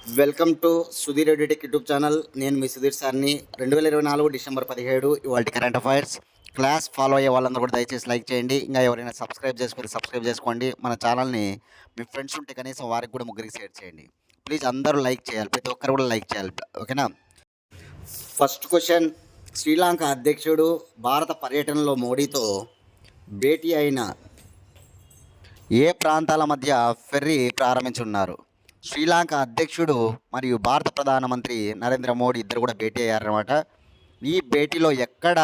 Welcome to Sudheer edutech YouTube channel. నేను మీ సుధీర్ సార్ని. 2024 December 17 ఇవాళ కరెంట్ అఫైర్స్ క్లాస్ ఫాలో అయ్యే వాళ్ళందరూ కూడా దయచేసి లైక్ చేయండి. ఇంకా ఎవరైనా సబ్స్క్రైబ్ చేసుకుంటే సబ్స్క్రైబ్ చేసుకోండి. మన ఛానల్ని మీ ఫ్రెండ్స్ ఉంటే కనీసం వారికి కూడా ముగ్గురికి షేర్ చేయండి. ప్లీజ్ అందరూ లైక్ చేయాలి, ప్రతి ఒక్కరు కూడా లైక్ చేయాలి, ఓకేనా. ఫస్ట్ క్వశ్చన్, శ్రీలంక అధ్యక్షుడు భారత పర్యటనలో మోడీతో భేటీ అయిన ఏ ప్రాంతాల మధ్య ఫెర్రీ ప్రారంభించున్నారు? శ్రీలంక అధ్యక్షుడు మరియు భారత ప్రధానమంత్రి నరేంద్ర మోడీ ఇద్దరు కూడా భేటీ అయ్యారన్నమాట. ఈ భేటీలో ఎక్కడ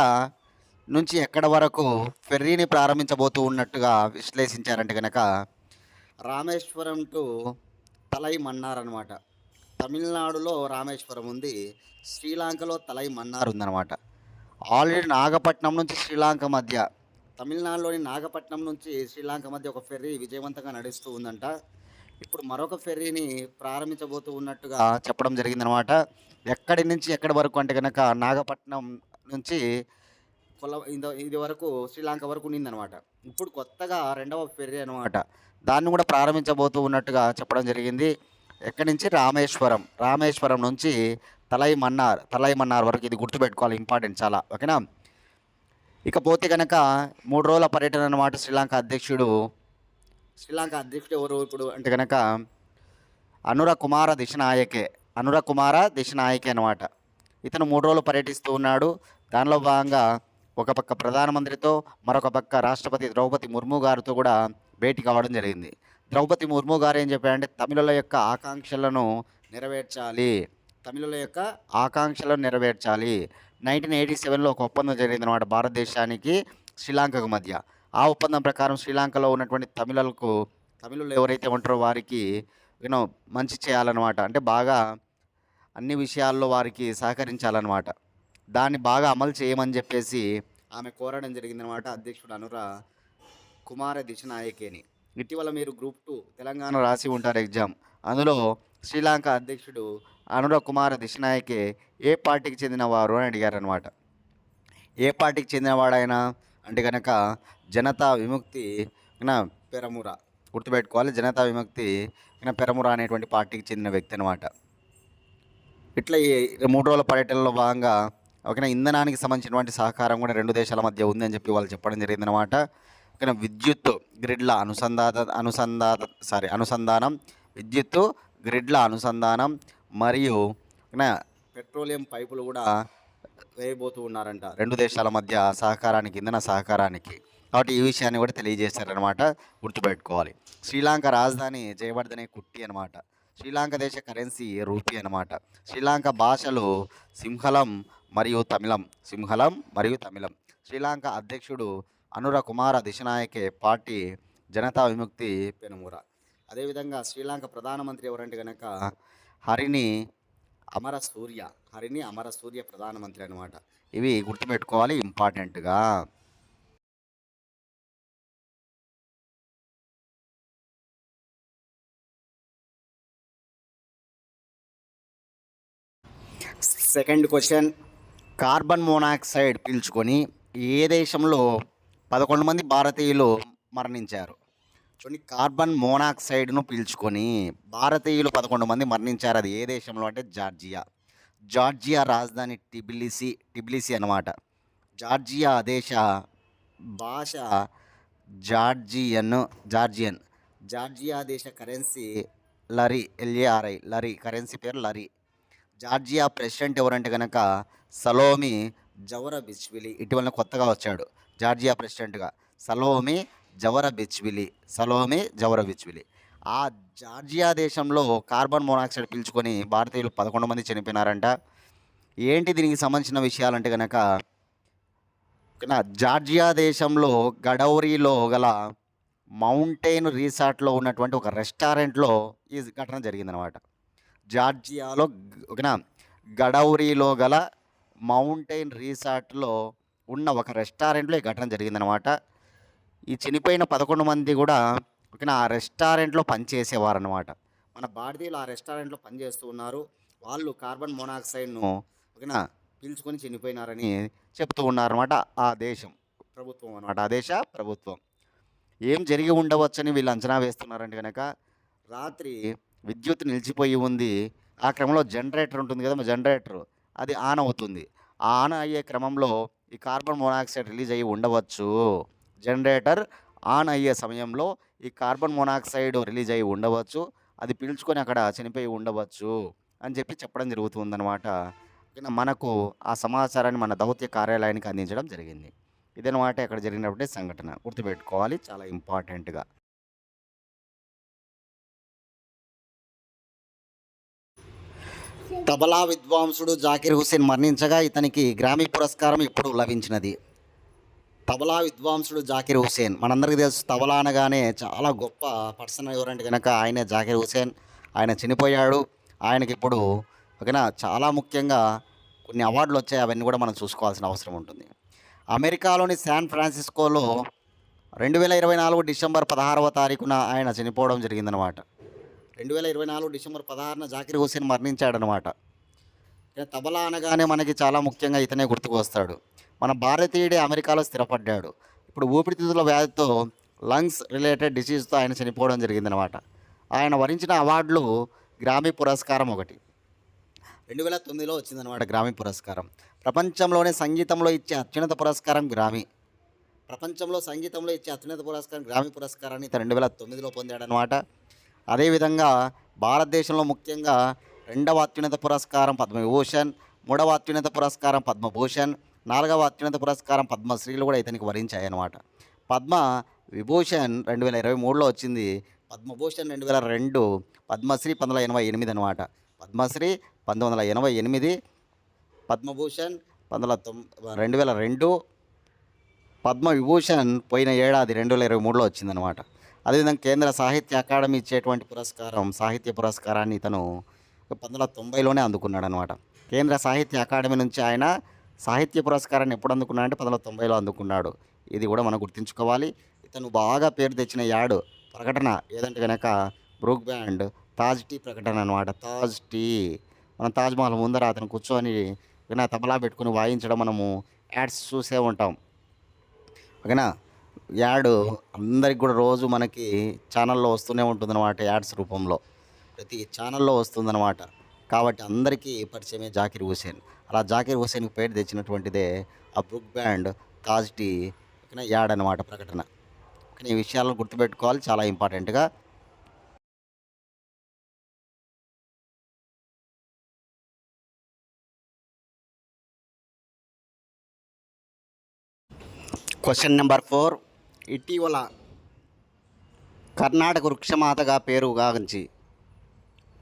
నుంచి ఎక్కడ వరకు ఫెర్రీని ప్రారంభించబోతూ ఉన్నట్టుగా విశ్లేషించారంటే కనుక రామేశ్వరం టు తలై మన్నార్ అనమాట. తమిళనాడులో రామేశ్వరం ఉంది, శ్రీలంకలో తలై మన్నార్ ఉందన్నమాట. ఆల్రెడీ నాగపట్నం నుంచి శ్రీలంక మధ్య, తమిళనాడులోని నాగపట్నం నుంచి శ్రీలంక మధ్య ఒక ఫెర్రీ విజయవంతంగా నడుస్తూ ఉందంట. ఇప్పుడు మరొక ఫెర్రీని ప్రారంభించబోతూ ఉన్నట్టుగా చెప్పడం జరిగిందనమాట. ఎక్కడి నుంచి ఎక్కడి వరకు అంటే కనుక నాగపట్నం నుంచి ఇది వరకు శ్రీలంక వరకు ఉన్నిందనమాట. ఇప్పుడు కొత్తగా రెండవ ఫెర్రీ అనమాట, దాన్ని కూడా ప్రారంభించబోతూ ఉన్నట్టుగా చెప్పడం జరిగింది. ఎక్కడి నుంచి? రామేశ్వరం నుంచి తలై మన్నార్ వరకు. ఇది గుర్తుపెట్టుకోవాలి, ఇంపార్టెంట్ చాలా, ఓకేనా. ఇకపోతే కనుక 3 రోజుల పర్యటన అనమాట. శ్రీలంక అధ్యక్షుడు ఎవరు ఇప్పుడు అంటే కనుక అనుర కుమార దిశనాయకే అనమాట. ఇతను 3 రోజులు పర్యటిస్తూ ఉన్నాడు. దానిలో భాగంగా ఒక పక్క ప్రధానమంత్రితో, మరొక పక్క రాష్ట్రపతి ద్రౌపది ముర్ము గారితో కూడా భేటీ కావడం జరిగింది. ద్రౌపది ముర్ము గారు ఏం చెప్పారంటే తమిళుల యొక్క ఆకాంక్షలను నెరవేర్చాలి. 1987లో ఒక ఒప్పందం జరిగిందన్నమాట భారతదేశానికి శ్రీలంకకు మధ్య. ఆ ఒప్పందం ప్రకారం శ్రీలంకలో ఉన్నటువంటి తమిళులు ఎవరైతే ఉంటారో వారికి మంచి చేయాలన్నమాట. అంటే బాగా అన్ని విషయాల్లో వారికి సహకరించాలన్నమాట. దాన్ని బాగా అమలు చేయమని చెప్పేసి ఆమె కోరడం జరిగిందనమాట, అధ్యక్షుడు అనుర కుమార దిశనాయకేని. ఇటీవల మీరు గ్రూప్ 2 తెలంగాణ రాసి ఉంటారు ఎగ్జామ్. అందులో శ్రీలంక అధ్యక్షుడు అనుర కుమార దిశనాయకే ఏ పార్టీకి చెందినవారు అని అడిగారనమాట. ఏ పార్టీకి చెందినవాడైనా అంటే కనుక జనతా విముక్తి పెరముర. గుర్తుపెట్టుకోవాలి, జనతా విముక్తి పెరముర అనేటువంటి పార్టీకి చెందిన వ్యక్తి అనమాట. ఇట్లా ఈ 3 రోజుల పర్యటనలో భాగంగా ఓకేనా ఇంధనానికి సంబంధించినటువంటి సహకారం కూడా 2 దేశాల మధ్య ఉంది అని చెప్పి వాళ్ళు చెప్పడం జరిగిందనమాట. ఓకేనా, విద్యుత్ గ్రిడ్ల అనుసంధానం, విద్యుత్ గ్రిడ్ల అనుసంధానం మరియు పెట్రోలియం పైపులు కూడా వేయబోతూ ఉన్నారంట 2 దేశాల మధ్య సహకారానికి, ఇంధన సహకారానికి. కాబట్టి ఈ విషయాన్ని కూడా తెలియజేశారనమాట, గుర్తుపెట్టుకోవాలి. శ్రీలంక రాజధాని జయవర్ధనే కుట్టి అనమాట. శ్రీలంక దేశ కరెన్సీ రూపీ అనమాట. శ్రీలంక భాషలు సింహళం మరియు తమిళం. శ్రీలంక అధ్యక్షుడు అనుర కుమార దిశనాయకే, పార్టీ జనతా విముక్తి పెనుముర. అదేవిధంగా శ్రీలంక ప్రధానమంత్రి ఎవరంటే కనుక హరిని అమరసూర్య ప్రధానమంత్రి అనమాట. ఇవి గుర్తుపెట్టుకోవాలి ఇంపార్టెంట్గా. సెకండ్ క్వశ్చన్, కార్బన్ మోనాక్సైడ్ పీల్చుకొని ఏ దేశంలో 11 మంది భారతీయులు మరణించారు? చూడండి, కార్బన్ మోనాక్సైడ్ను పీల్చుకొని భారతీయులు 11 మంది మరణించారు. అది ఏ దేశంలో అంటే జార్జియా రాజధాని టిబిలిసి అనమాట. జార్జియా దేశ భాష జార్జియన్. జార్జియా దేశ కరెన్సీ లరీ, LARI, లరీ. కరెన్సీ పేరు లరీ. జార్జియా ప్రెసిడెంట్ ఎవరంటే కనుక సలోమి జవరబిచ్విలి. ఇటీవల కొత్తగా వచ్చాడు జార్జియా ప్రెసిడెంట్గా, సలోమి జవరబిచ్విలి. ఆ జార్జియా దేశంలో కార్బన్ మోనాక్సైడ్ పీల్చుకొని భారతీయులు 11 మంది చనిపోయినారంట. ఏంటి దీనికి సంబంధించిన విషయాలంటే కనుక జార్జియా దేశంలో గడౌరీలో గల మౌంటైన్ రిసార్ట్లో ఉన్నటువంటి ఒక రెస్టారెంట్లో ఈ ఘటన జరిగిందనమాట. జార్జియాలో గడౌరీలో గల మౌంటైన్ రిసార్ట్లో ఉన్న ఒక రెస్టారెంట్లో ఈ ఘటన జరిగిందనమాట. ఈ చనిపోయిన 11 మంది కూడా ఆ రెస్టారెంట్లో పనిచేసేవారు అనమాట. మన భారతీయులు ఆ రెస్టారెంట్లో పనిచేస్తూ ఉన్నారు. వాళ్ళు కార్బన్ మోనాక్సైడ్ను పీల్చుకొని చనిపోయినారని చెప్తూ ఉన్నారన్నమాట. ఆ దేశ ప్రభుత్వం ఏం జరిగి ఉండవచ్చని వీళ్ళు అంచనా వేస్తున్నారంటే కనుక రాత్రి విద్యుత్ నిలిచిపోయి ఉంది. ఆ క్రమంలో జనరేటర్ ఉంటుంది కదా, జనరేటర్ అది ఆన్ అవుతుంది. ఆ ఆన్ అయ్యే క్రమంలో ఈ కార్బన్ మోనాక్సైడ్ రిలీజ్ అయ్యి ఉండవచ్చు. జనరేటర్ ఆన్ అయ్యే సమయంలో ఈ కార్బన్ మోనాక్సైడ్ రిలీజ్ అయ్యి ఉండవచ్చు. అది పీల్చుకొని అక్కడ చనిపోయి ఉండవచ్చు అని చెప్పడం జరుగుతుందనమాట. మనకు ఆ సమాచారాన్ని మన దౌత్య కార్యాలయానికి అందించడం జరిగింది. ఇదనమాట అక్కడ జరిగినటువంటి సంఘటన. గుర్తుపెట్టుకోవాలి చాలా ఇంపార్టెంట్‌గా. తబలా విద్వాంసుడు జాకీర్ హుస్సేన్ మరణించగా ఇతనికి గ్రామీ పురస్కారం ఇప్పుడు లభించినది. తబలా విద్వాంసుడు జాకీర్ హుస్సేన్, మనందరికీ తెలుసు తబలా అనగానే చాలా గొప్ప పర్సన్ ఎవరంటే కనుక ఆయనే జాకీర్ హుస్సేన్. ఆయన చనిపోయాడు. ఆయనకి ఇప్పుడు ఓకేనా చాలా ముఖ్యంగా కొన్ని అవార్డులు వచ్చాయి. అవన్నీ కూడా మనం చూసుకోవాల్సిన అవసరం ఉంటుంది. అమెరికాలోని శాన్ ఫ్రాన్సిస్కోలో 2024 డిసెంబర్ 16వ తారీఖున ఆయన చనిపోవడం జరిగిందనమాట. 2024 డిసెంబర్ 16న జాకీర్ హుస్సేన్ మరణించాడనమాట. తబలా అనగానే మనకి చాలా ముఖ్యంగా ఇతనే గుర్తుకు వస్తాడు. మన భారతీయుడే అమెరికాలో స్థిరపడ్డాడు. ఇప్పుడు ఊపిరితిత్తుల వ్యాధితో లంగ్స్ రిలేటెడ్ డిసీజ్తో ఆయన చనిపోవడం జరిగిందనమాట. ఆయన వరించిన అవార్డులు గ్రామీ పురస్కారం ఒకటి 2009లో వచ్చిందనమాట. గ్రామీ పురస్కారం ప్రపంచంలోనే సంగీతంలో ఇచ్చే అత్యున్నత పురస్కారం గ్రామీ. ప్రపంచంలో సంగీతంలో ఇచ్చే అత్యున్నత పురస్కారం గ్రామీ పురస్కారాన్ని ఇతను 2009లో పొందాడనమాట. అదేవిధంగా భారతదేశంలో ముఖ్యంగా 2వ అత్యున్నత పురస్కారం పద్మవిభూషణ్, 3వ అత్యున్నత పురస్కారం పద్మభూషణ్, 4వ అత్యున్నత పురస్కారం పద్మశ్రీలు కూడా ఇతనికి వరించాయన్నమాట. పద్మ విభూషణ్ 2023లో వచ్చింది, పద్మభూషణ్ 2002, పద్మశ్రీ 1988 అనమాట. పద్మశ్రీ 1988, పద్మభూషణ్ 2002, పద్మవిభూషణ్ పోయిన ఏడాది 2023లో వచ్చిందనమాట. అదేవిధంగా కేంద్ర సాహిత్య అకాడమీ ఇచ్చేటువంటి పురస్కారం, సాహిత్య పురస్కారాన్ని ఇతను 1990లోనే అందుకున్నాడు అనమాట. కేంద్ర సాహిత్య అకాడమీ నుంచి ఆయన సాహిత్య పురస్కారాన్ని ఎప్పుడు అందుకున్నాడంటే 1990లో అందుకున్నాడు. ఇది కూడా మనం గుర్తుంచుకోవాలి. ఇతను బాగా పేరు తెచ్చిన యాడ్ ప్రకటన ఏదంటే కనుక బ్రూక్ బ్యాండ్ తాజ్ టీ ప్రకటన అనమాట. తాజ్ టీ, మనం తాజ్మహల్ ముందర అతను కూర్చొని తబలా పెట్టుకుని వాయించడం మనము యాడ్స్ చూసే ఉంటాం. ఓకేనా. యాడ్ అందరికి కూడా రోజు మనకి ఛానల్లో వస్తూనే ఉంటుందన్నమాట. యాడ్స్ రూపంలో ప్రతి ఛానల్లో వస్తుందన్నమాట. కాబట్టి అందరికీ పరిచయమే జాకీర్ హుస్సేన్. అలా జాకీర్ హుస్సేన్కి పేరు తెచ్చినటువంటిదే ఆ బ్రూక్ బ్యాండ్ తాజ్ టీ ఓకేనా యాడ్ అనమాట, ప్రకటన. కానీ ఈ విషయాలను గుర్తుపెట్టుకోవాలి చాలా ఇంపార్టెంట్గా. Question number 4. ఇటీవల కర్ణాటక వృక్షమాతగా పేరుగాంచి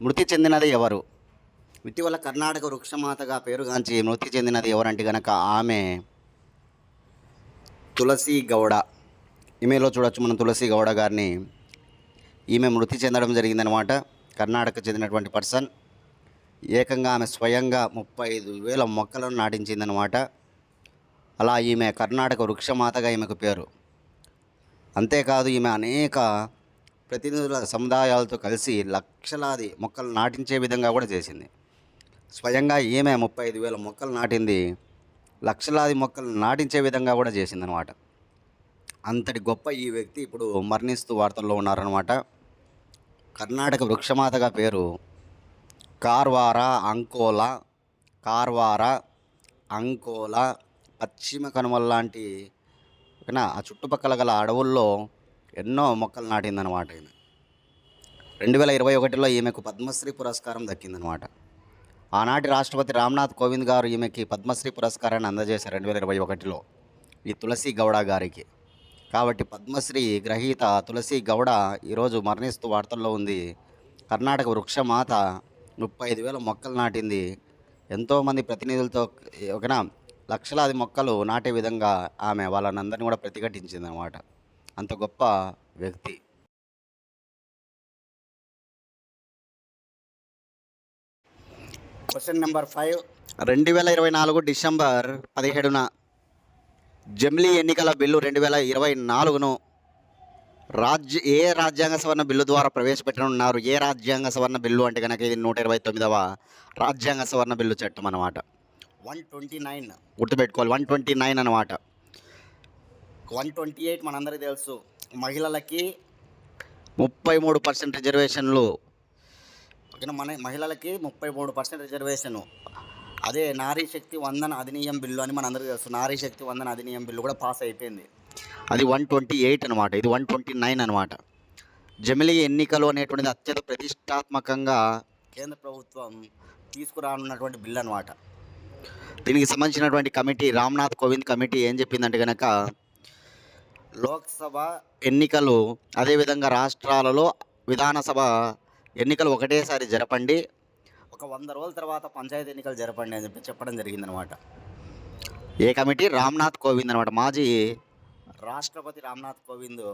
మృతి చెందినది ఎవరు? ఇటీవల కర్ణాటక వృక్షమాతగా పేరుగాంచి మృతి చెందినది ఎవరంటే కనుక ఆమె తులసి గౌడ. ఈమెలో చూడొచ్చు మనం తులసి గౌడ గారిని. ఈమె మృతి చెందడం జరిగిందనమాట. కర్ణాటక చెందినటువంటి పర్సన్. ఏకంగా ఆమె స్వయంగా 35,000 మొక్కలను నాటించిందనమాట. అలా ఈమె కర్ణాటక వృక్షమాతగా ఈమెకు పేరు. అంతేకాదు ఈమె అనేక ప్రతినిధుల సముదాయాలతో కలిసి లక్షలాది మొక్కలు నాటించే విధంగా కూడా చేసింది. స్వయంగా ఈమె 35,000 మొక్కలు నాటింది, లక్షలాది మొక్కలు నాటించే విధంగా కూడా చేసిందనమాట. అంతటి గొప్ప ఈ వ్యక్తి ఇప్పుడు మరణిస్తూ వార్తల్లో ఉన్నారనమాట. కర్ణాటక వృక్షమాతగా పేరు కార్వారా అంకోలా పశ్చిమ కనుమల లాంటి ఓకేనా ఆ చుట్టుపక్కల గల అడవుల్లో ఎన్నో మొక్కలు నాటిందనమాట. ఈమె 2021లో ఈమెకు పద్మశ్రీ పురస్కారం దక్కిందనమాట. ఆనాటి రాష్ట్రపతి రామ్నాథ్ కోవింద్ గారు ఈమెకి పద్మశ్రీ పురస్కారాన్ని అందజేశారు 2021లో ఈ తులసి గౌడ గారికి. కాబట్టి పద్మశ్రీ గ్రహీత తులసి గౌడ ఈరోజు మరణిస్తూ వార్తల్లో ఉంది. కర్ణాటక వృక్షమాత 35,000 మొక్కలు నాటింది. ఎంతోమంది ప్రతినిధులతో ఓకేనా లక్షలాది మొక్కలు నాటే విధంగా ఆమె వాళ్ళనందరినీ కూడా ప్రతిఘటించింది అనమాట. అంత గొప్ప వ్యక్తి. Question number 5. 2024 డిసెంబర్ 17న జమిలీ ఎన్నికల బిల్లు 2024ను ఏ రాజ్యాంగ సవరణ బిల్లు ద్వారా ప్రవేశపెట్టనున్నారు? ఏ రాజ్యాంగ సవరణ బిల్లు అంటే కనుక ఇది 129వ రాజ్యాంగ సవరణ బిల్లు చట్టం అనమాట. 129 గుర్తుపెట్టుకోవాలి. 129 అనమాట. 128 మనందరికీ తెలుసు. మహిళలకి 33% రిజర్వేషన్లు ఓకేనా. మన మహిళలకి 33% రిజర్వేషను. అదే నారీ శక్తి వందన అధినియం బిల్లు అని మనందరికీ తెలుసు. నారీ శక్తి వందన అధినియం బిల్లు కూడా పాస్ అయిపోయింది. అది 128 అనమాట. ఇది 129 అనమాట. జమిలీ ఎన్నికలు అనేటువంటిది అత్యంత ప్రతిష్టాత్మకంగా కేంద్ర ప్రభుత్వం తీసుకురానున్నటువంటి బిల్ అనమాట. దీనికి సంబంధించినటువంటి కమిటీ రామ్నాథ్ కోవింద్ కమిటీ ఏం చెప్పిందంటే కనుక లోక్సభ ఎన్నికలు అదేవిధంగా రాష్ట్రాలలో విధానసభ ఎన్నికలు ఒకటేసారి జరపండి, ఒక 100 రోజుల తర్వాత పంచాయతీ ఎన్నికలు జరపండి అని చెప్పి చెప్పడం జరిగిందనమాట. ఏ కమిటీ? రామ్నాథ్ కోవింద్ అనమాట. మాజీ రాష్ట్రపతి రామ్నాథ్ కోవింద్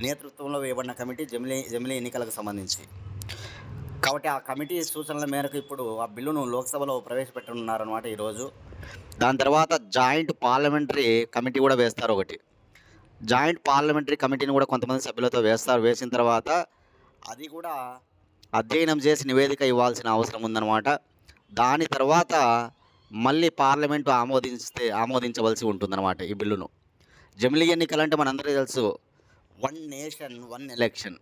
నేతృత్వంలో వేయబడిన కమిటీ జమిలీ ఎన్నికలకు సంబంధించి. కాబట్టి ఆ కమిటీ సూచనల మేరకు ఇప్పుడు ఆ బిల్లును లోక్సభలో ప్రవేశపెట్టనున్నారనమాట ఈరోజు. దాని తర్వాత జాయింట్ పార్లమెంటరీ కమిటీ కూడా వేస్తారు. ఒకటి జాయింట్ పార్లమెంటరీ కమిటీని కూడా కొంతమంది సభ్యులతో వేస్తారు. వేసిన తర్వాత అది కూడా అధ్యయనం చేసి నివేదిక ఇవ్వాల్సిన అవసరం ఉందన్నమాట. దాని తర్వాత మళ్ళీ పార్లమెంటు ఆమోదించవలసి ఉంటుందన్నమాట ఈ బిల్లును. జమిలీ ఎన్నికలు అంటే మనందరికీ తెలుసు, 1 నేషన్ 1 ఎలక్షన్,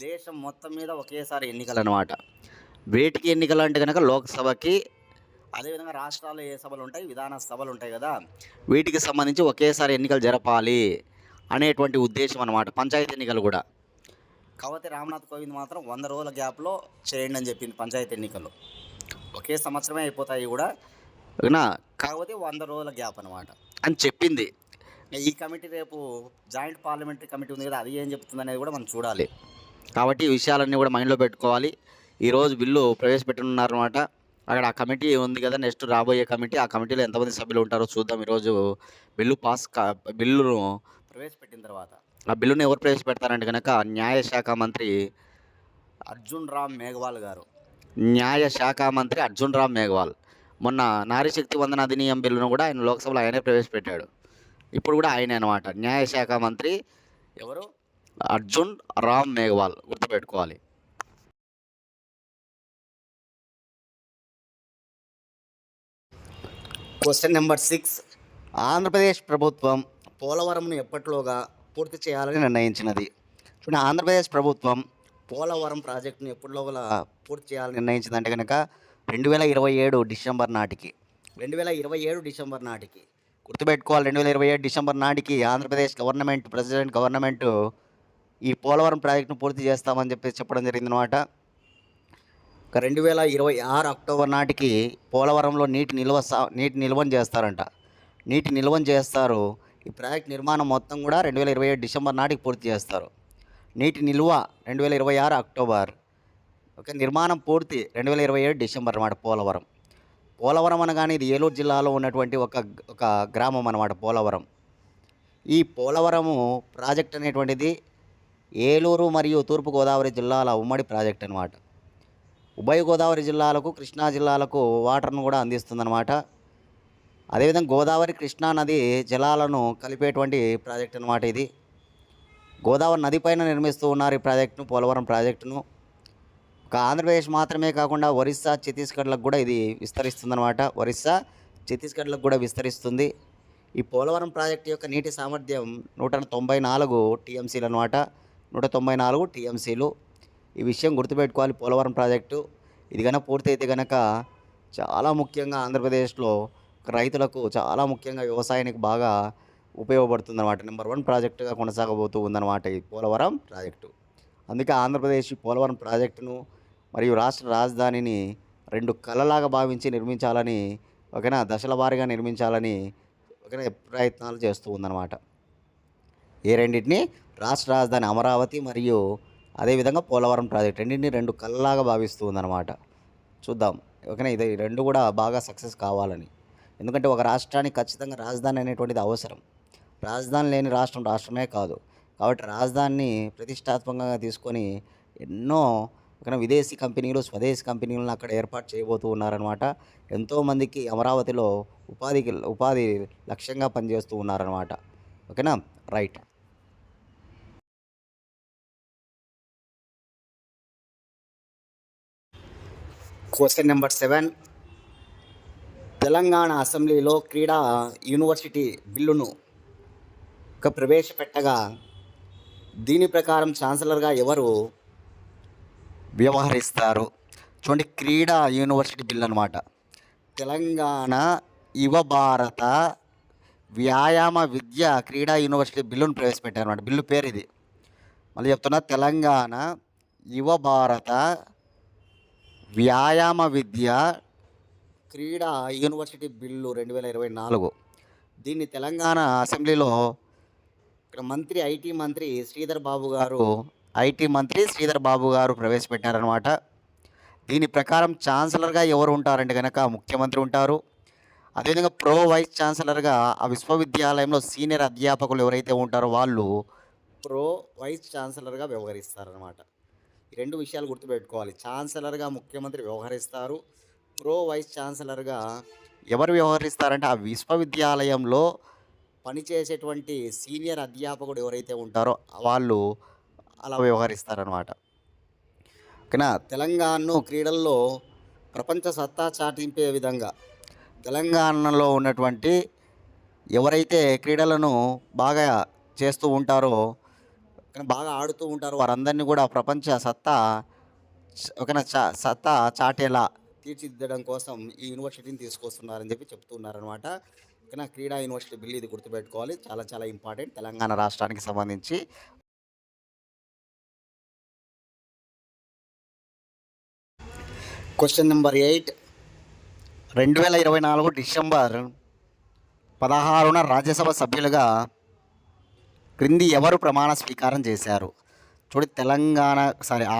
దేశం మొత్తం మీద ఒకేసారి ఎన్నికలు అనమాట. వేటికి ఎన్నికలు అంటే కనుక లోక్సభకి, అదేవిధంగా రాష్ట్రాల్లో ఏ సభలు ఉంటాయి, విధాన సభలు ఉంటాయి కదా, వీటికి సంబంధించి ఒకేసారి ఎన్నికలు జరపాలి అనేటువంటి ఉద్దేశం అనమాట. పంచాయతీ ఎన్నికలు కూడా. కాకపోతే రామ్నాథ్ కోవింద్ మాత్రం 100 రోజుల గ్యాప్లో చేయండి అని చెప్పింది. పంచాయతీ ఎన్నికలు ఒకే సంవత్సరమే అయిపోతాయి కూడా, కాకపోతే 100 రోజుల గ్యాప్ అనమాట అని చెప్పింది. ఈ కమిటీ రేపు జాయింట్ పార్లమెంటరీ కమిటీ ఉంది కదా, అది ఏం చెప్తుంది అనేది కూడా మనం చూడాలి. కాబట్టి ఈ విషయాలన్నీ కూడా మైండ్లో పెట్టుకోవాలి. ఈరోజు బిల్లు ప్రవేశపెట్టనున్నారన్నమాట. అక్కడ ఆ కమిటీ ఉంది కదా, నెక్స్ట్ రాబోయే కమిటీ, ఆ కమిటీలో ఎంతమంది సభ్యులు ఉంటారో చూద్దాం. ఈరోజు బిల్లును ప్రవేశపెట్టిన తర్వాత ఆ బిల్లును ఎవరు ప్రవేశపెడతారంటే కనుక న్యాయశాఖ మంత్రి అర్జున్ రామ్ మేఘవాల్ గారు. న్యాయశాఖ మంత్రి అర్జున్ రామ్ మేఘవాల్ మొన్న నారీ శక్తి వందన అధినియం బిల్లును కూడా ఆయన లోక్సభలో ఆయనే ప్రవేశపెట్టాడు. ఇప్పుడు కూడా ఆయనే అనమాట న్యాయశాఖ మంత్రి. ఎవరు? అర్జున్ రామ్ మేఘవాల్, గుర్తుపెట్టుకోవాలి. Question number 6. ఆంధ్రప్రదేశ్ ప్రభుత్వం పోలవరంను ఎప్పటిలోగా పూర్తి చేయాలని నిర్ణయించినది? చూడండి, ఆంధ్రప్రదేశ్ ప్రభుత్వం పోలవరం ప్రాజెక్టును ఎప్పటిలోగా పూర్తి చేయాలని నిర్ణయించిందంటే కనుక 2027 డిసెంబర్ నాటికి. 2027 డిసెంబర్ నాటికి గుర్తుపెట్టుకోవాలి. 2027 డిసెంబర్ నాటికి ఆంధ్రప్రదేశ్ గవర్నమెంట్, ప్రెసిడెంట్ గవర్నమెంట్ ఈ పోలవరం ప్రాజెక్టును పూర్తి చేస్తామని చెప్పడం జరిగిందనమాట. 2026 అక్టోబర్ నాటికి పోలవరంలో నీటి నిల్వను చేస్తారంట. నీటి నిల్వను చేస్తారు. ఈ ప్రాజెక్ట్ నిర్మాణం మొత్తం కూడా 2027 డిసెంబర్ నాటికి పూర్తి చేస్తారు. నీటి నిల్వ 2026 అక్టోబర్. ఓకే, నిర్మాణం పూర్తి 2027 డిసెంబర్ అన్నమాట. పోలవరం అనగానే ఇది ఏలూరు జిల్లాలో ఉన్నటువంటి ఒక గ్రామం అన్నమాట పోలవరం. ఈ పోలవరము ప్రాజెక్ట్ అనేటువంటిది ఏలూరు మరియు తూర్పుగోదావరి జిల్లాల ఉమ్మడి ప్రాజెక్ట్ అనమాట. ఉభయ గోదావరి జిల్లాలకు, కృష్ణా జిల్లాలకు వాటర్ను కూడా అందిస్తుందన్నమాట. అదేవిధంగా గోదావరి, కృష్ణా నది జలాలను కలిపేటువంటి ప్రాజెక్ట్ అనమాట ఇది. గోదావరి నది పైన నిర్మిస్తూ ఉన్నారు ఈ ప్రాజెక్టును, పోలవరం ప్రాజెక్టును. ఒక ఆంధ్రప్రదేశ్ మాత్రమే కాకుండా ఒరిస్సా, ఛత్తీస్గఢ్లకు కూడా ఇది విస్తరిస్తుందన్నమాట. ఒరిస్సా, ఛత్తీస్గఢ్లకు కూడా విస్తరిస్తుంది. ఈ పోలవరం ప్రాజెక్టు యొక్క నీటి సామర్థ్యం 194 టీఎంసీలు అనమాట. 194 టీఎంసీలు. ఈ విషయం గుర్తుపెట్టుకోవాలి. పోలవరం ప్రాజెక్టు ఇది కనుక పూర్తయితే కనుక చాలా ముఖ్యంగా ఆంధ్రప్రదేశ్లో రైతులకు, చాలా ముఖ్యంగా వ్యవసాయానికి బాగా ఉపయోగపడుతుందన్నమాట. నెంబర్ 1 ప్రాజెక్టుగా కొనసాగబోతూ ఉందన్నమాట ఈ పోలవరం ప్రాజెక్టు. అందుకే ఆంధ్రప్రదేశ్ పోలవరం ప్రాజెక్టును మరియు రాష్ట్ర రాజధానిని 2 కళలాగా భావించి నిర్మించాలని, ఓకేనా, దశల వారీగా నిర్మించాలని ఓకేనా ప్రయత్నాలు చేస్తూ ఉందన్నమాట. ఏ రెండింటిని? రాష్ట్ర రాజధాని అమరావతి మరియు అదేవిధంగా పోలవరం ప్రాజెక్ట్, రెండింటిని 2 కళలాగా భావిస్తూ ఉందన్నమాట. చూద్దాం, ఓకేనా. ఇది 2 కూడా బాగా సక్సెస్ కావాలని. ఎందుకంటే ఒక రాష్ట్రానికి ఖచ్చితంగా రాజధాని అనేటువంటిది అవసరం. రాజధాని లేని రాష్ట్రం రాష్ట్రమే కాదు. కాబట్టి రాజధానిని ప్రతిష్టాత్మకంగా తీసుకొని ఎన్నో విదేశీ కంపెనీలు, స్వదేశీ కంపెనీలను అక్కడ ఏర్పాటు చేయబోతూ ఉన్నారనమాట. ఎంతోమందికి అమరావతిలో ఉపాధి లక్ష్యంగా పనిచేస్తూ ఉన్నారనమాట. ఓకేనా, రైట్. Question number 7. తెలంగాణ అసెంబ్లీలో క్రీడా యూనివర్సిటీ బిల్లును ప్రవేశపెట్టగా దీని ప్రకారం ఛాన్సలర్గా ఎవరు వ్యవహరిస్తారు? చూడండి, క్రీడా యూనివర్సిటీ బిల్ అనమాట. తెలంగాణ యువ భారత వ్యాయామ విద్య క్రీడా యూనివర్సిటీ బిల్లును ప్రవేశపెట్టారు అనమాట. బిల్లు పేరు ఇది. మళ్ళీ చెప్తున్నా, తెలంగాణ యువ భారత వ్యాయామ విద్య క్రీడా యూనివర్సిటీ బిల్లు 2024. దీన్ని తెలంగాణ అసెంబ్లీలో ఇక్కడ ఐటీ మంత్రి శ్రీధర్ బాబు గారు ప్రవేశపెట్టారనమాట. దీని ప్రకారం ఛాన్సలర్గా ఎవరు ఉంటారంటే కనుక ముఖ్యమంత్రి ఉంటారు. అదేవిధంగా ప్రో వైస్ ఛాన్సలర్గా ఆ విశ్వవిద్యాలయంలో సీనియర్ అధ్యాపకులు ఎవరైతే ఉంటారో వాళ్ళు ప్రో వైస్ ఛాన్సలర్గా వ్యవహరిస్తారనమాట. ఈ రెండు విషయాలు గుర్తుపెట్టుకోవాలి. ఛాన్సలర్గా ముఖ్యమంత్రి వ్యవహరిస్తారు. ప్రో వైస్ ఛాన్సలర్గా ఎవరు వ్యవహరిస్తారంటే ఆ విశ్వవిద్యాలయంలో పనిచేసేటువంటి సీనియర్ అధ్యాపకుడు ఎవరైతే ఉంటారో వాళ్ళు అలా వ్యవహరిస్తారనమాట. ఓకేనా. తెలంగాణను క్రీడల్లో ప్రపంచ సత్తా చాటింపే విధంగా తెలంగాణలో ఉన్నటువంటి ఎవరైతే క్రీడలను బాగా చేస్తూ ఉంటారో, బాగా ఆడుతూ ఉంటారో వారందరినీ కూడా ప్రపంచ సత్తా చాటేలా తీర్చిదిద్దడం కోసం ఈ యూనివర్సిటీని తీసుకొస్తున్నారని చెప్తున్నారనమాట. ఓకేనా. క్రీడా యూనివర్సిటీ బిల్ ఇది గుర్తుపెట్టుకోవాలి. చాలా చాలా ఇంపార్టెంట్ తెలంగాణ రాష్ట్రానికి సంబంధించి. Question number 8. 2024 డిసెంబర్ 16న రాజ్యసభ సభ్యులుగా క్రింది ఎవరు ప్రమాణ స్వీకారం చేశారు?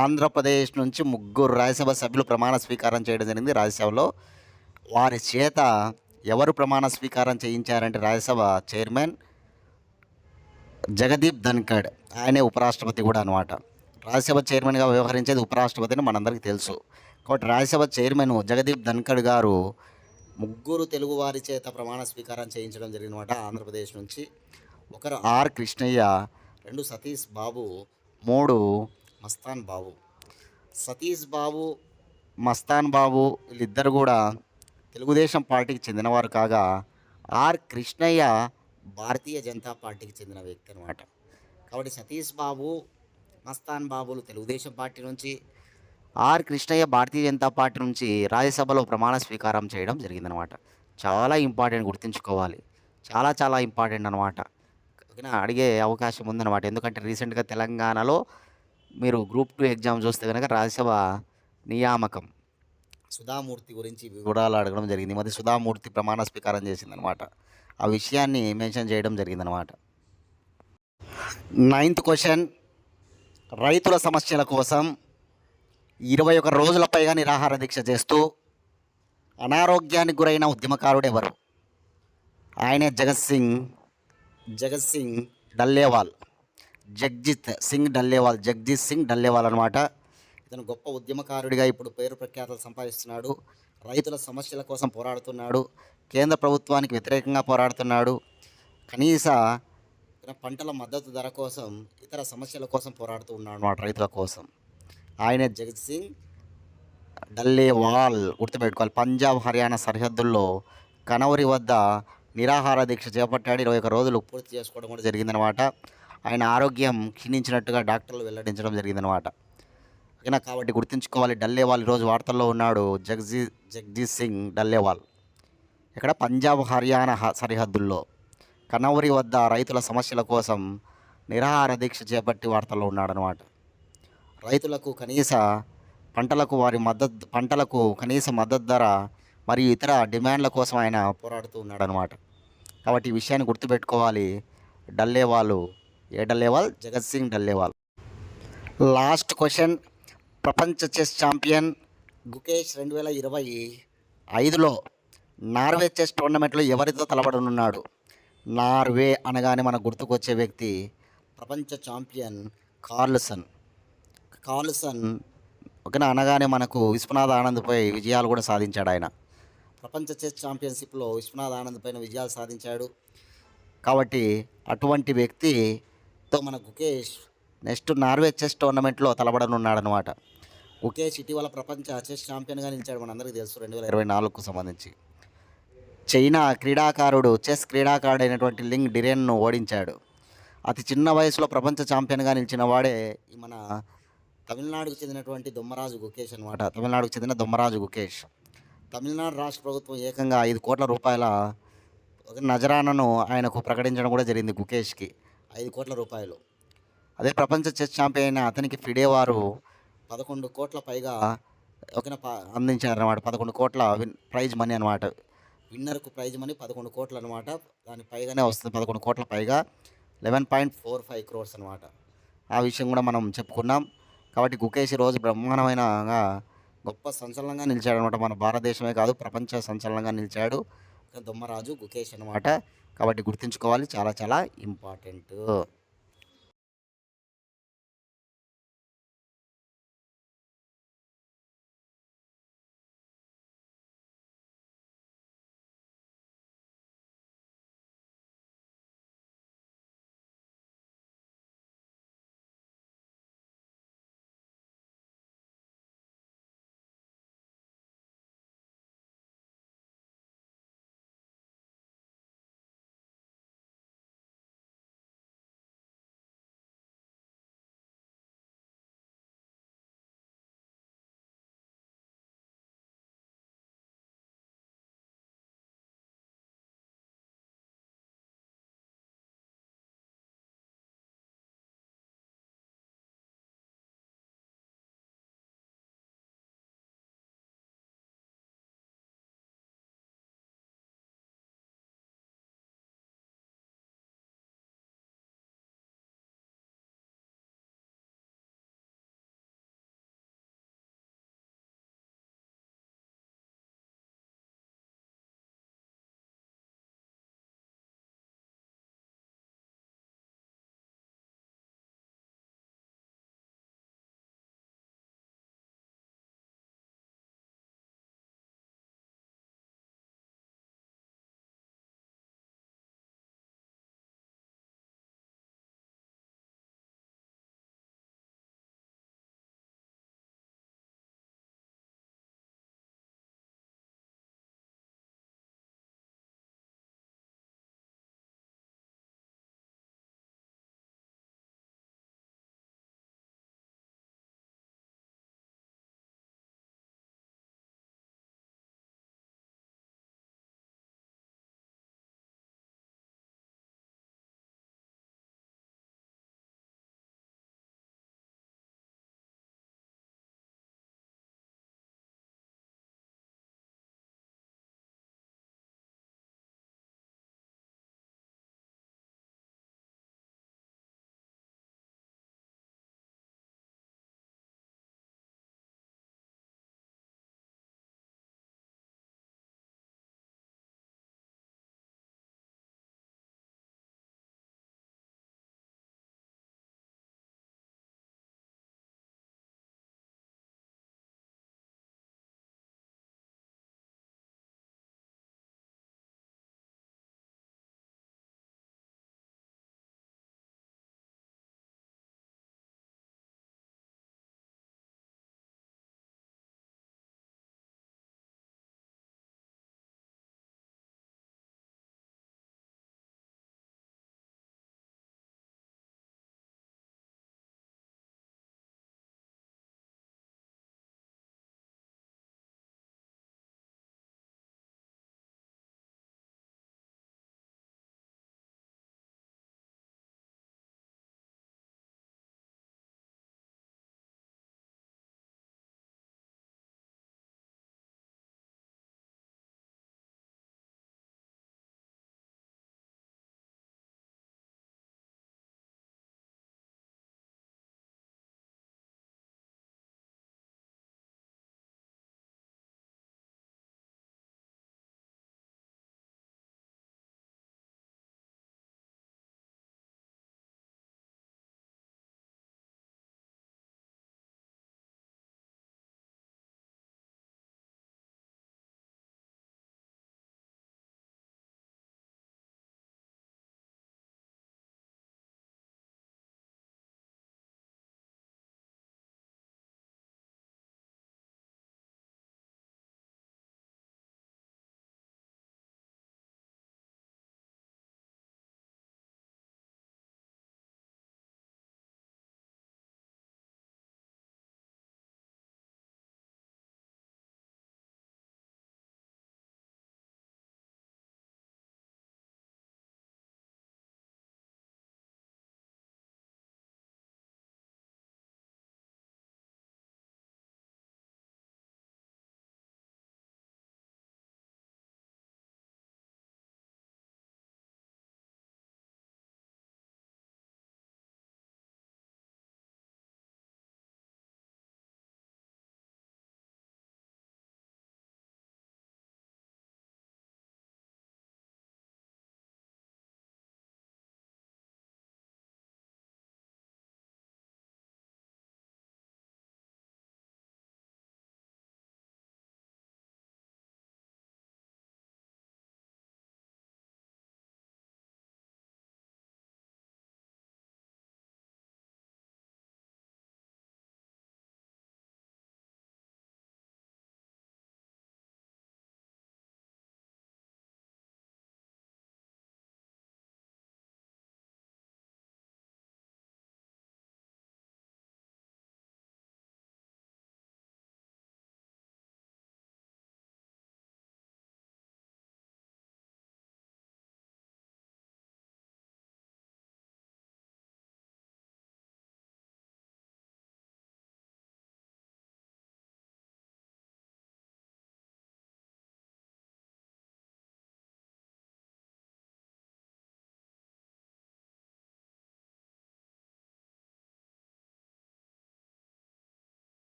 ఆంధ్రప్రదేశ్ నుంచి 3 రాజ్యసభ సభ్యులు ప్రమాణ స్వీకారం చేయడం జరిగింది రాజ్యసభలో. వారి చేత ఎవరు ప్రమాణ స్వీకారం చేయించారంటే రాజ్యసభ చైర్మన్ జగదీప్ ధన్కడ్. ఆయనే ఉపరాష్ట్రపతి కూడా అనమాట. రాజ్యసభ చైర్మన్గా వ్యవహరించేది ఉపరాష్ట్రపతిని మనందరికీ తెలుసు. కాబట్టి రాజ్యసభ చైర్మన్ జగదీప్ ధన్కడ్ గారు 3 తెలుగువారి చేత ప్రమాణ స్వీకారం చేయించడం జరిగినమాట ఆంధ్రప్రదేశ్ నుంచి. ఒకరు ఆర్ కృష్ణయ్య, 2 సతీష్ బాబు, 3 మస్తాన్ బాబు. సతీష్ బాబు, మస్తాన్ బాబు వీళ్ళిద్దరు కూడా తెలుగుదేశం పార్టీకి చెందినవారు కాగా, ఆర్ కృష్ణయ్య భారతీయ జనతా పార్టీకి చెందిన వ్యక్తి అనమాట. కాబట్టి సతీష్ బాబు, మస్తాన్ బాబులు తెలుగుదేశం పార్టీ నుంచి, ఆర్ కృష్ణయ్య భారతీయ జనతా పార్టీ నుంచి రాజ్యసభలో ప్రమాణ స్వీకారం చేయడం జరిగిందనమాట. చాలా ఇంపార్టెంట్, గుర్తుంచుకోవాలి. చాలా చాలా ఇంపార్టెంట్ అనమాట. ఓకేనా. అడిగే అవకాశం ఉందన్నమాట. ఎందుకంటే రీసెంట్గా తెలంగాణలో మీరు గ్రూప్ 2 ఎగ్జామ్ చూస్తే కనుక రాజ్యసభ నియామకం సుధామూర్తి గురించి వివరాలు అడగడం జరిగింది. మరి సుధామూర్తి ప్రమాణ స్వీకారం చేసిందనమాట. ఆ విషయాన్ని మెన్షన్ చేయడం జరిగిందనమాట. 9th question. రైతుల సమస్యల కోసం 21 రోజుల పైగా నిరాహార దీక్ష చేస్తూ అనారోగ్యానికి గురైన ఉద్యమకారుడు ఎవరు? ఆయనే జగత్ సింగ్ డల్లేవాల్. జగ్జిత్ సింగ్ డల్లేవాల్ అనమాట. ఇతను గొప్ప ఉద్యమకారుడిగా ఇప్పుడు పేరు ప్రఖ్యాతలు సంపాదిస్తున్నాడు. రైతుల సమస్యల కోసం పోరాడుతున్నాడు. కేంద్ర ప్రభుత్వానికి వ్యతిరేకంగా పోరాడుతున్నాడు. కనీస పంటల మద్దతు ధర కోసం, ఇతర సమస్యల కోసం పోరాడుతూ ఉన్నాడు అన్నమాట, రైతుల కోసం. ఆయనే జగత్ సింగ్ డల్లేవాల్. గుర్తుపెట్టుకోవాలి. పంజాబ్ హర్యానా సరిహద్దుల్లో కనౌరి వద్ద నిరాహార దీక్ష చేపట్టాడు. 21 రోజులు పూర్తి చేసుకోవడం కూడా జరిగిందనమాట. ఆయన ఆరోగ్యం క్షీణించినట్టుగా డాక్టర్లు వెల్లడించడం జరిగిందనమాట. ఓకేనా. కాబట్టి గుర్తుంచుకోవాలి, డల్లేవాల్ ఈరోజు వార్తల్లో ఉన్నాడు. జగదీష్ సింగ్ డల్లేవాల్ ఇక్కడ పంజాబ్ హర్యానా సరిహద్దుల్లో కనౌరి వద్ద రైతుల సమస్యల కోసం నిరాహార దీక్ష చేపట్టి వార్తల్లో ఉన్నాడనమాట. రైతులకు పంటలకు కనీస మద్దతు ధర మరియు ఇతర డిమాండ్ల కోసం ఆయన పోరాడుతూ ఉన్నాడనమాట. కాబట్టి ఈ విషయాన్ని గుర్తుపెట్టుకోవాలి. డల్లేవాల్ జగత్ సింగ్ డల్లేవాల్. Last question. ప్రపంచ చెస్ ఛాంపియన్ గుకేష్ 2025లో నార్వే చెస్ టోర్నమెంట్లో ఎవరితో తలపడనున్నాడు? నార్వే అనగానే మనకు గుర్తుకొచ్చే వ్యక్తి ప్రపంచ ఛాంపియన్ కార్ల్సన్. ఓకేనా. అనగానే మనకు విశ్వనాథ్ ఆనంద్పై విజయాలు కూడా సాధించాడు ఆయన. ప్రపంచ చెస్ ఛాంపియన్షిప్లో విశ్వనాథ్ ఆనంద్ పైన విజయాలు సాధించాడు. కాబట్టి అటువంటి వ్యక్తితో మన గుకేష్ నెక్స్ట్ నార్వే చెస్ టోర్నమెంట్లో తలపడనున్నాడనమాట. గుకేష్ ఇటీవల ప్రపంచ చెస్ ఛాంపియన్గా నిలిచాడు, మనందరికీ తెలుసు, 2024కు సంబంధించి. చైనా చెస్ క్రీడాకారుడు అయినటువంటి లింగ్ డిరెన్ను ఓడించాడు. అతి చిన్న వయసులో ప్రపంచ ఛాంపియన్గా నిలిచిన వాడే మన తమిళనాడుకు చెందినటువంటి దొమ్మరాజు గుకేష్ అనమాట. తమిళనాడుకు చెందిన దొమ్మరాజు గుకేష్. తమిళనాడు రాష్ట్ర ప్రభుత్వం ఏకంగా 5 కోట్ల రూపాయల ఒక నజరానాను ఆయనకు ప్రకటించడం కూడా జరిగింది గుకేష్‌కి. 5 కోట్ల రూపాయలు. అదే ప్రపంచ చెస్ ఛాంపియన్ అయిన అతనికి ఫిడే వారు 11 కోట్ల పైగా ఓకేనా అందించారనమాట. 11 కోట్ల ప్రైజ్ మనీ అనమాట. విన్నర్‌కు ప్రైజ్ మనీ 11 కోట్లు అనమాట. దాని పైగానే వస్తుంది 11 కోట్ల పైగా 11.45 క్రోర్స్ అనమాట. ఆ విషయం కూడా మనం చెప్పుకున్నాం. కాబట్టి గుకేష్ ఈరోజు బ్రహ్మాండమైనగా గొప్ప సంచలనంగా నిలిచాడనమాట. మన భారతదేశమే కాదు ప్రపంచ సంచలనంగా నిలిచాడు దొమ్మరాజు గుకేష్ అనమాట. కాబట్టి గుర్తుంచుకోవాలి, చాలా చాలా ఇంపార్టెంటు.